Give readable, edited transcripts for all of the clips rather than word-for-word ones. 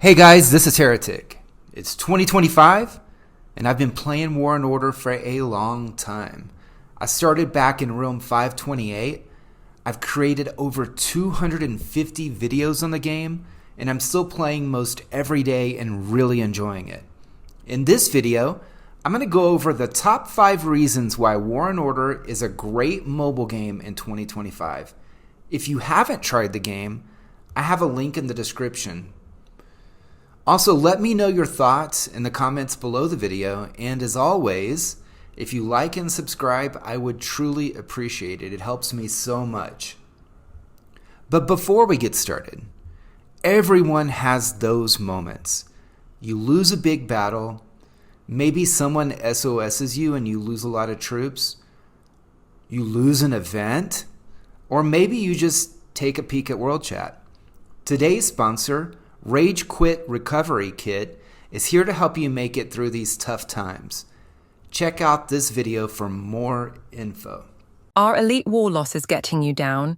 Hey guys, this is Heretic. It's 2025, and I've been playing War and Order for a long time. I started back in Realm 528. I've created over 250 videos on the game, and I'm still playing most every day and really enjoying it. In this video, I'm going to go over the top 5 reasons why War and Order is a great mobile game in 2025. If you haven't tried the game, I have a link in the description. Also, let me know your thoughts in the comments below the video, and as always, if you like and subscribe, I would truly appreciate it. It helps me so much. But before we get started, everyone has those moments. You lose a big battle, maybe someone SOSs you and you lose a lot of troops, you lose an event, or maybe you just take a peek at World Chat. Today's sponsor, Rage Quit Recovery Kit, is here to help you make it through these tough times. Check out this video for more info. Are elite war losses getting you down?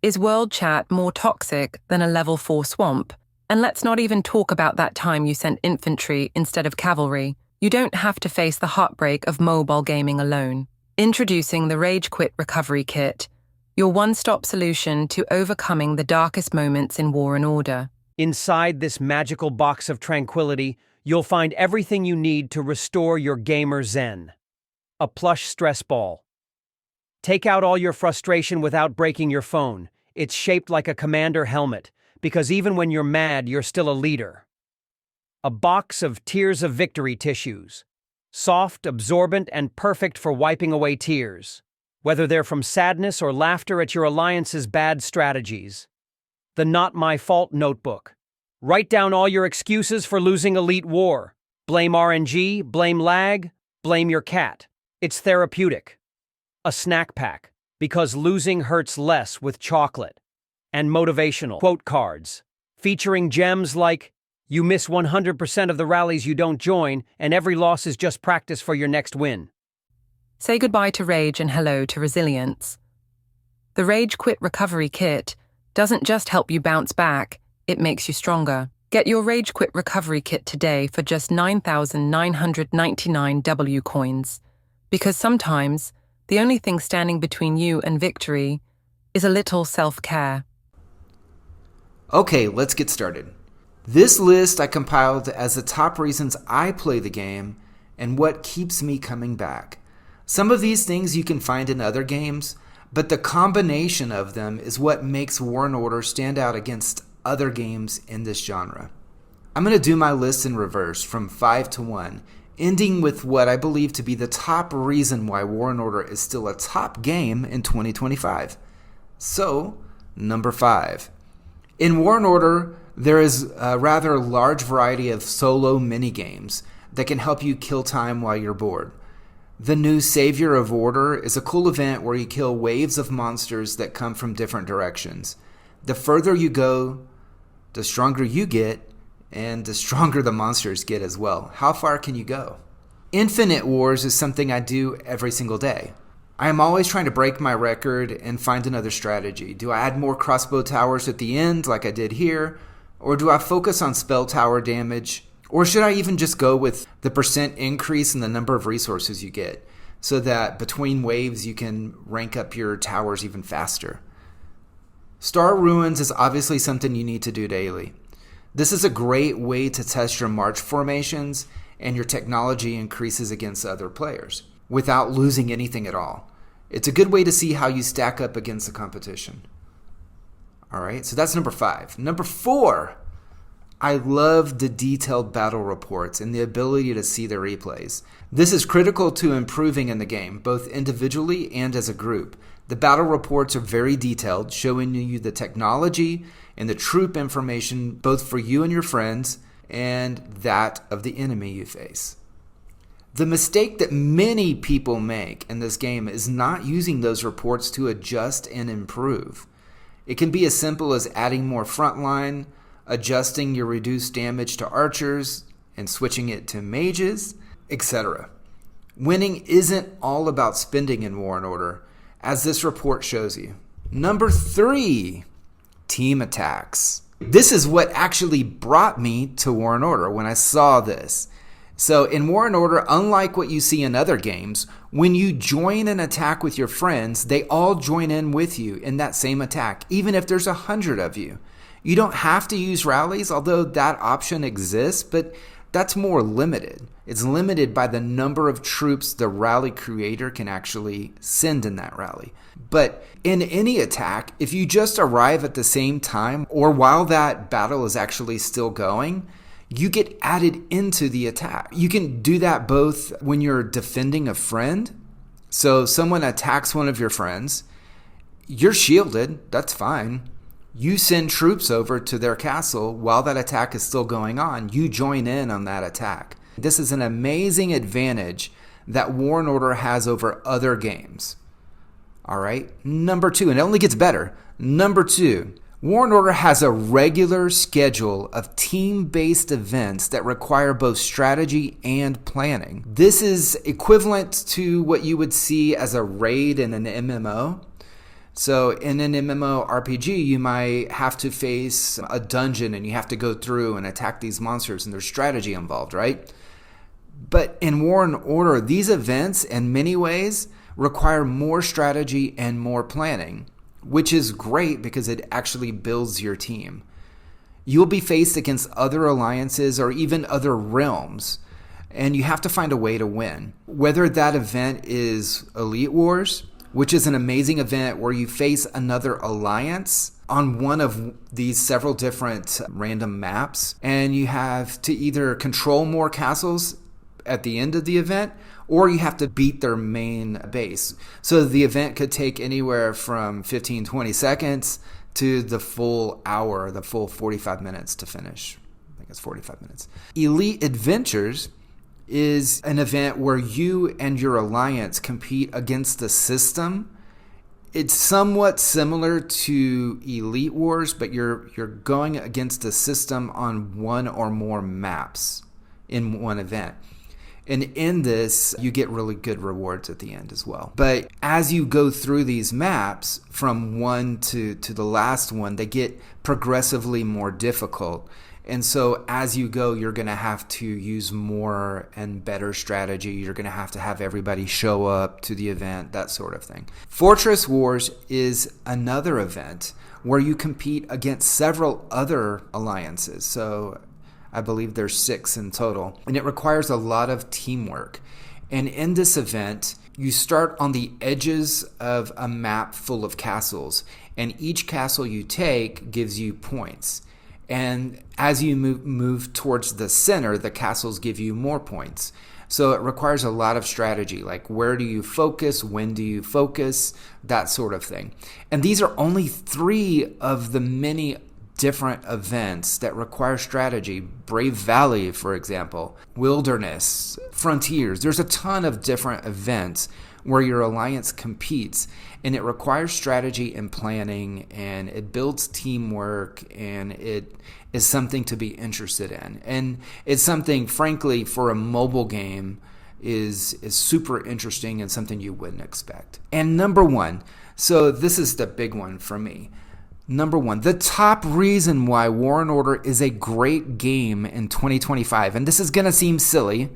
Is World Chat more toxic than a level 4 swamp? And let's not even talk about that time you sent infantry instead of cavalry. You don't have to face the heartbreak of mobile gaming alone. Introducing the Rage Quit Recovery Kit, your one-stop solution to overcoming the darkest moments in War and Order. Inside this magical box of tranquility, you'll find everything you need to restore your gamer zen. A plush stress ball. Take out all your frustration without breaking your phone. It's shaped like a commander helmet, because even when you're mad, you're still a leader. A box of Tears of Victory tissues. Soft, absorbent, and perfect for wiping away tears, whether they're from sadness or laughter at your alliance's bad strategies. The Not My Fault notebook. Write down all your excuses for losing Elite War. Blame RNG, blame lag, blame your cat. It's therapeutic. A snack pack, because losing hurts less with chocolate. And motivational quote cards, featuring gems like, you miss 100% of the rallies you don't join, and every loss is just practice for your next win. Say goodbye to rage and hello to resilience. The Rage Quit Recovery Kit doesn't just help you bounce back, it makes you stronger. Get your Rage Quit Recovery Kit today for just 9,999 W coins. Because sometimes, the only thing standing between you and victory is a little self-care. Okay, let's get started. This list I compiled as the top reasons I play the game and what keeps me coming back. Some of these things you can find in other games, but the combination of them is what makes War and Order stand out against other games in this genre. I'm going to do my list in reverse from 5 to 1, ending with what I believe to be the top reason why War and Order is still a top game in 2025. So, number 5. In War and Order, there is a rather large variety of solo minigames that can help you kill time while you're bored. The new Savior of Order is a cool event where you kill waves of monsters that come from different directions. The further you go, the stronger you get, and the stronger the monsters get as well. How far can you go? Infinite Wars is something I do every single day. I am always trying to break my record and find another strategy. Do I add more crossbow towers at the end like I did here? Or do I focus on spell tower damage? Or should I even just go with the percent increase in the number of resources you get so that between waves you can rank up your towers even faster? Star Ruins is obviously something you need to do daily. This is a great way to test your march formations and your technology increases against other players without losing anything at all. It's a good way to see how you stack up against the competition. All right, so that's number 5. Number 4. I love the detailed battle reports and the ability to see the replays. This is critical to improving in the game, both individually and as a group. The battle reports are very detailed, showing you the technology and the troop information both for you and your friends and that of the enemy you face. The mistake that many people make in this game is not using those reports to adjust and improve. It can be as simple as adding more frontline, adjusting your reduced damage to archers, and switching it to mages, etc. Winning isn't all about spending in War and Order, as this report shows you. Number 3, team attacks. This is what actually brought me to War and Order when I saw this. So in War and Order, unlike what you see in other games, when you join an attack with your friends, they all join in with you in that same attack, even if there's 100 of you. You don't have to use rallies, although that option exists, but that's more limited. It's limited by the number of troops the rally creator can actually send in that rally. But in any attack, if you just arrive at the same time or while that battle is actually still going, you get added into the attack. You can do that both when you're defending a friend. So someone attacks one of your friends, you're shielded, that's fine. You send troops over to their castle while that attack is still going on. You join in on that attack. This is an amazing advantage that War and Order has over other games. All right, number 2, and it only gets better. Number 2, War and Order has a regular schedule of team-based events that require both strategy and planning. This is equivalent to what you would see as a raid in an MMO. So in an MMORPG, you might have to face a dungeon and you have to go through and attack these monsters, and there's strategy involved, right? But in War and Order, these events in many ways require more strategy and more planning, which is great because it actually builds your team. You'll be faced against other alliances or even other realms, and you have to find a way to win. Whether that event is Elite Wars, which is an amazing event where you face another alliance on one of these several different random maps, and you have to either control more castles at the end of the event, or you have to beat their main base. So the event could take anywhere from 15, 20 seconds to the full hour, the full 45 minutes to finish. I think it's 45 minutes. Elite Adventures is an event where you and your alliance compete against the system. It's somewhat similar to Elite Wars, but you're going against the system on one or more maps in one event. And in this, you get really good rewards at the end as well. But as you go through these maps, from one to the last one, they get progressively more difficult. And so as you go, you're going to have to use more and better strategy. You're going to have everybody show up to the event, that sort of thing. Fortress Wars is another event where you compete against several other alliances. So I believe there's 6 in total. And it requires a lot of teamwork. And in this event, you start on the edges of a map full of castles. And each castle you take gives you points. And as you move towards the center, the castles give you more points. So it requires a lot of strategy, like where do you focus, when do you focus, that sort of thing. And these are only 3 of the many different events that require strategy. Brave Valley, for example, Wilderness, Frontiers. There's a ton of different events where your alliance competes, and it requires strategy and planning, and it builds teamwork, and it is something to be interested in. And it's something, frankly, for a mobile game is super interesting and something you wouldn't expect. And number 1, so this is the big one for me. Number 1, the top reason why War and Order is a great game in 2025, and this is going to seem silly,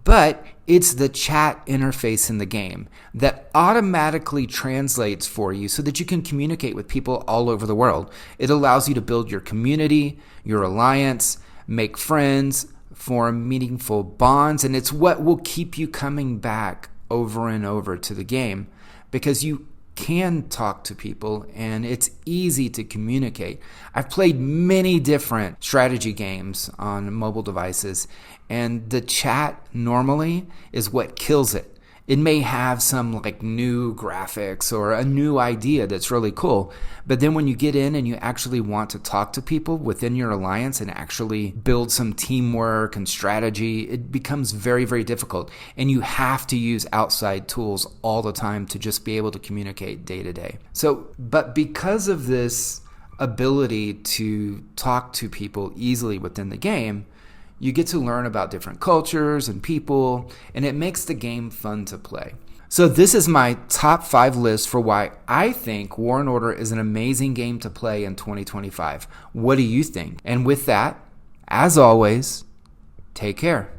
but it's the chat interface in the game that automatically translates for you so that you can communicate with people all over the world. It allows you to build your community, your alliance, make friends, form meaningful bonds, and it's what will keep you coming back over and over to the game because you can talk to people and it's easy to communicate. I've played many different strategy games on mobile devices, and the chat normally is what kills it. It may have some like new graphics or a new idea that's really cool, but then when you get in and you actually want to talk to people within your alliance and actually build some teamwork and strategy, it becomes very, very difficult. And you have to use outside tools all the time to just be able to communicate day to day. But because of this ability to talk to people easily within the game, you get to learn about different cultures and people, and it makes the game fun to play. So this is my top 5 list for why I think War and Order is an amazing game to play in 2025. What do you think? And with that, as always, take care.